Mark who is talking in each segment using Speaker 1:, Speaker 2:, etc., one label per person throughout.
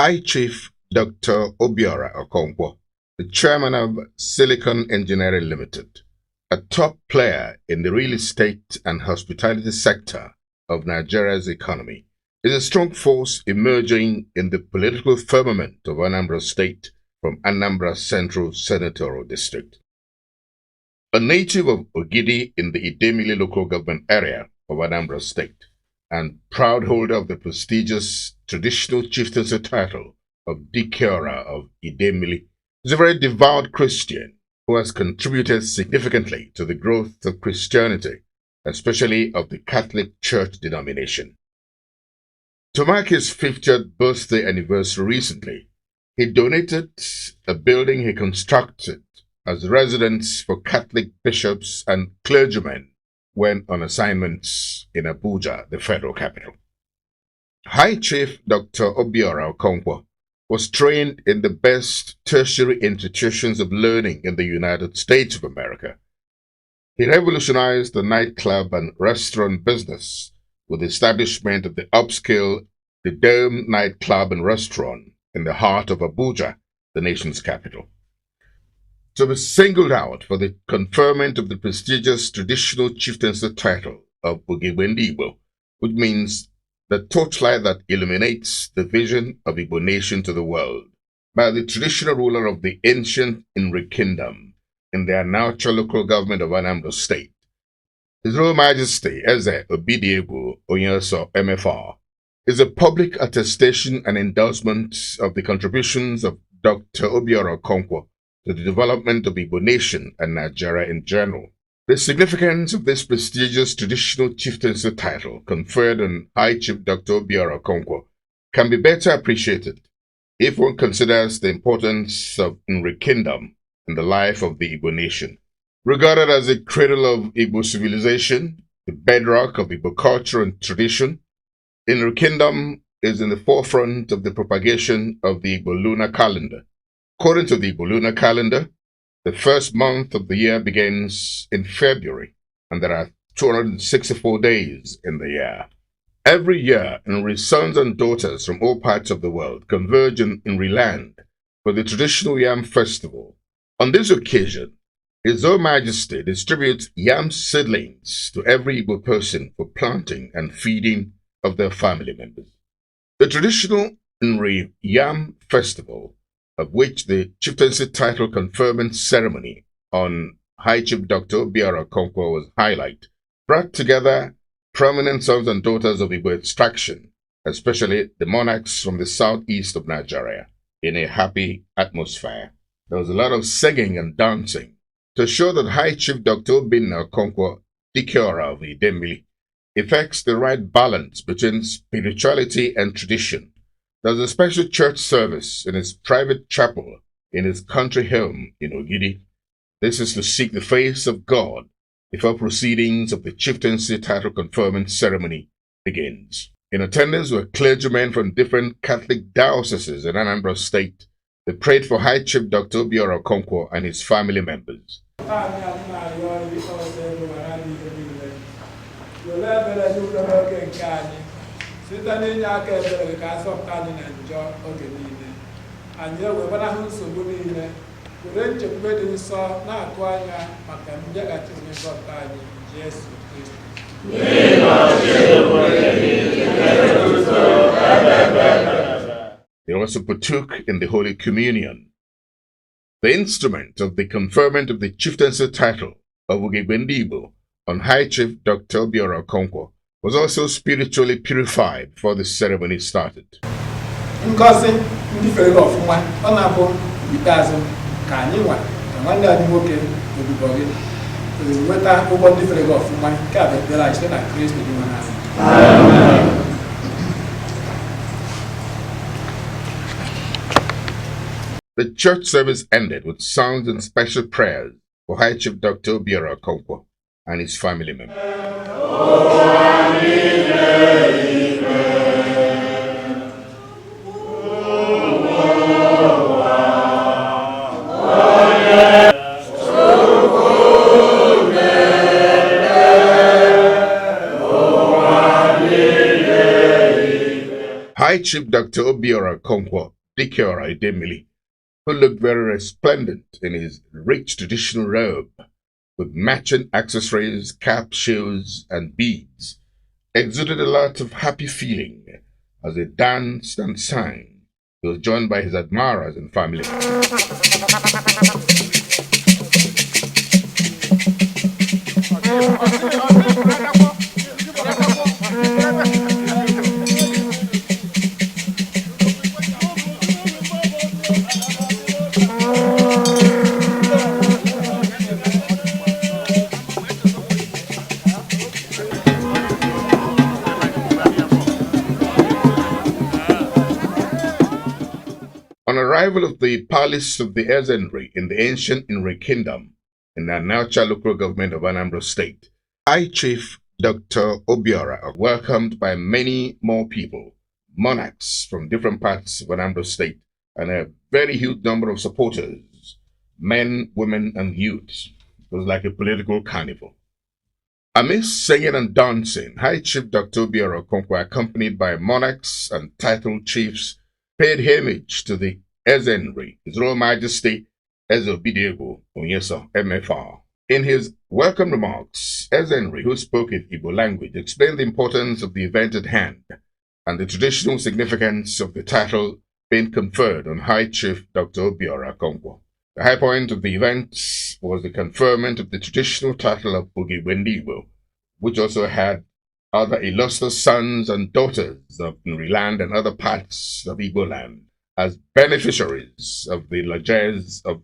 Speaker 1: High Chief Dr. Obiora Okonkwo, the chairman of Silicon Engineering Limited, a top player in the real estate and hospitality sector of Nigeria's economy, is a strong force emerging in the political firmament of Anambra State from Anambra Central Senatorial District. A native of Ogidi in the Idemili local government area of Anambra State, and proud holder of the prestigious traditional chieftaincy title of Obiora of Idemili, is a very devout Christian who has contributed significantly to the growth of Christianity, especially of the Catholic Church denomination. To mark his 50th birthday anniversary recently, he donated a building he constructed as residence for Catholic bishops and clergymen when on assignments in Abuja, the federal capital. High Chief Dr. Obiora Okonkwo was trained in the best tertiary institutions of learning in the United States of America. He revolutionized the nightclub and restaurant business with the establishment of the upscale The Dome nightclub and restaurant in the heart of Abuja, the nation's capital. To be singled out for the conferment of the prestigious traditional chieftaincy title of Ugegbe, which means the torchlight that illuminates the vision of Igbo nation to the world, by the traditional ruler of the ancient Nri Kingdom in the natural local government of Anambra State, His Royal Majesty Eze Obidiegwu Onyeso MFR, is a public attestation and endorsement of the contributions of Dr. Obiora Okonkwo to the development of Igbo nation and Nigeria in general. The significance of this prestigious traditional chieftaincy title conferred on High Chief Dr. Obiora Okonkwo can be better appreciated if one considers the importance of Nri Kingdom in the life of the Igbo nation. Regarded as the cradle of Igbo civilization, the bedrock of Igbo culture and tradition, Nri Kingdom is in the forefront of the propagation of the Igbo lunar calendar. According to the Igbo lunar calendar, the first month of the year begins in February, and there are 264 days in the year. Every year, Nri sons and daughters from all parts of the world converge in Nri land for the traditional Yam festival. On this occasion, His Royal Majesty distributes yam seedlings to every Igbo person for planting and feeding of their family members. The traditional Nri Yam Festival, of which the chieftaincy title conferment ceremony on High Chief Dr. Obiora Okonkwo was highlight, brought together prominent sons and daughters of Igbo extraction, especially the monarchs from the southeast of Nigeria, in a happy atmosphere. There was a lot of singing and dancing to show that High Chief Dr. Obiora Okonkwo, Obiora of Idemili, effects the right balance between spirituality and tradition. There's a special church service in his private chapel in his country home in Ogidi. This is to seek the face of God before proceedings of the chieftaincy title conferment ceremony begins. In attendance were clergymen from different Catholic dioceses in Anambra State. They prayed for High Chief Dr. Obiora Okonkwo and his family members.
Speaker 2: Site n'inye aka ebere ka asọpụta anyị na njọ oge niile, anyị ewebara nsogbu niile, were nchekwube dị nsọ na-akụ anya maka mbịaghachi nzọpụta anyị Jesu Kristo.
Speaker 1: They also partook in the Holy Communion. The instrument of the conferment of the chieftaincy title of Ugegbe on High Chief Dr. Obiora Okonkwo was also spiritually purified before the ceremony started.
Speaker 2: Ngozi ndị fere ọfụma ọ na-abụ ikpeazụ ka anyị nwa ka nwanne anyị nwoke Obiora weta ụgbọ ndị fere ọfụma nke a bụ ekpere anyị site na Kristo dị nwa n'anyị.
Speaker 1: The church service ended with songs and special prayers for High Chief Dr. Obiora Okonkwo and his family members. High Chief Dr. Obiora Okonkwo Dikeora Idemili, who looked very resplendent in his rich traditional robe, with matching accessories, cap, shoes, and beads, exuded a lot of happy feeling as he danced and sang. He was joined by his admirers and family. On arrival of the palace of the Ezenri in the ancient Nri Kingdom in the Anaucha local government of Anambra State, High Chief Dr. Obiora, welcomed by many more people, monarchs from different parts of Anambra State, and a very huge number of supporters, men, women, and youths. It was like a political carnival. Amidst singing and dancing, High Chief Dr. Obiora Okonkwo, accompanied by monarchs and titled chiefs, paid homage to the Ezenri, His Royal Majesty Eze-Obidiegwu Onyeso, MFR. In his welcome remarks, Ezenri, who spoke in Igbo language, explained the importance of the event at hand and the traditional significance of the title being conferred on High Chief Dr. Obiora Okonkwo. The high point of the event was the conferment of the traditional title of Ugegbe, which also had other illustrious sons and daughters of Nri land and other parts of Igbo land as beneficiaries of the largesse of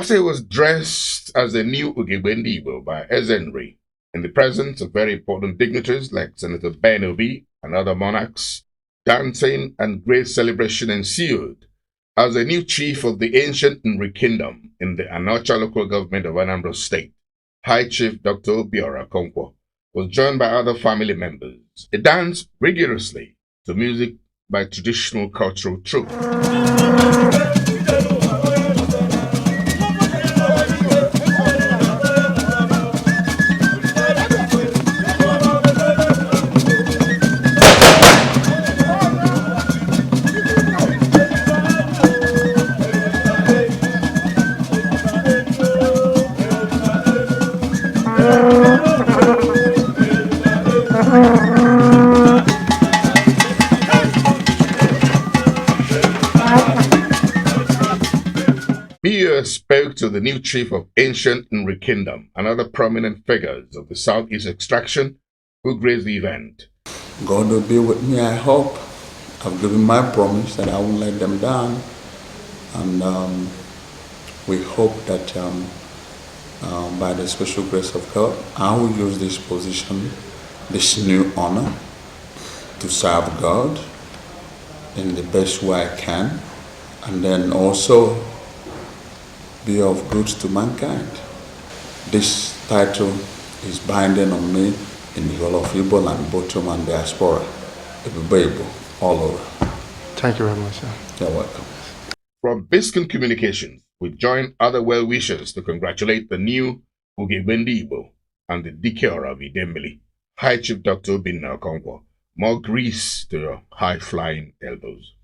Speaker 1: After he was dressed as the new Ugegbe by Ezenri, in the presence of very important dignitaries like Senator Ben Obi and other monarchs, dancing and great celebration ensued as the new chief of the ancient Nri Kingdom in the Anaucha local government of Anambra State. High Chief Dr. Obiora Okonkwo was joined by other family members. He danced rigorously to music by traditional cultural troupe. Spoke to the new chief of ancient Nri Kingdom and other prominent figures of the Southeast extraction who graced the event.
Speaker 3: God will be with me, I hope. I've given my promise that I won't let them down. And we hope that by the special grace of God, I will use this position, this new honor, to serve God in the best way I can, and then also be of good to mankind. This title is binding on me in the whole of Igbo land, Bottom and diaspora, Igbo, all over.
Speaker 4: Thank you very much, sir.
Speaker 3: You're welcome.
Speaker 1: From Biscayne Communications, we join other well-wishers to congratulate the new Ugegbe Igbo and the Dikeora of Idembili, High Chief Dr. Okonkwo. More grease to your high-flying elbows.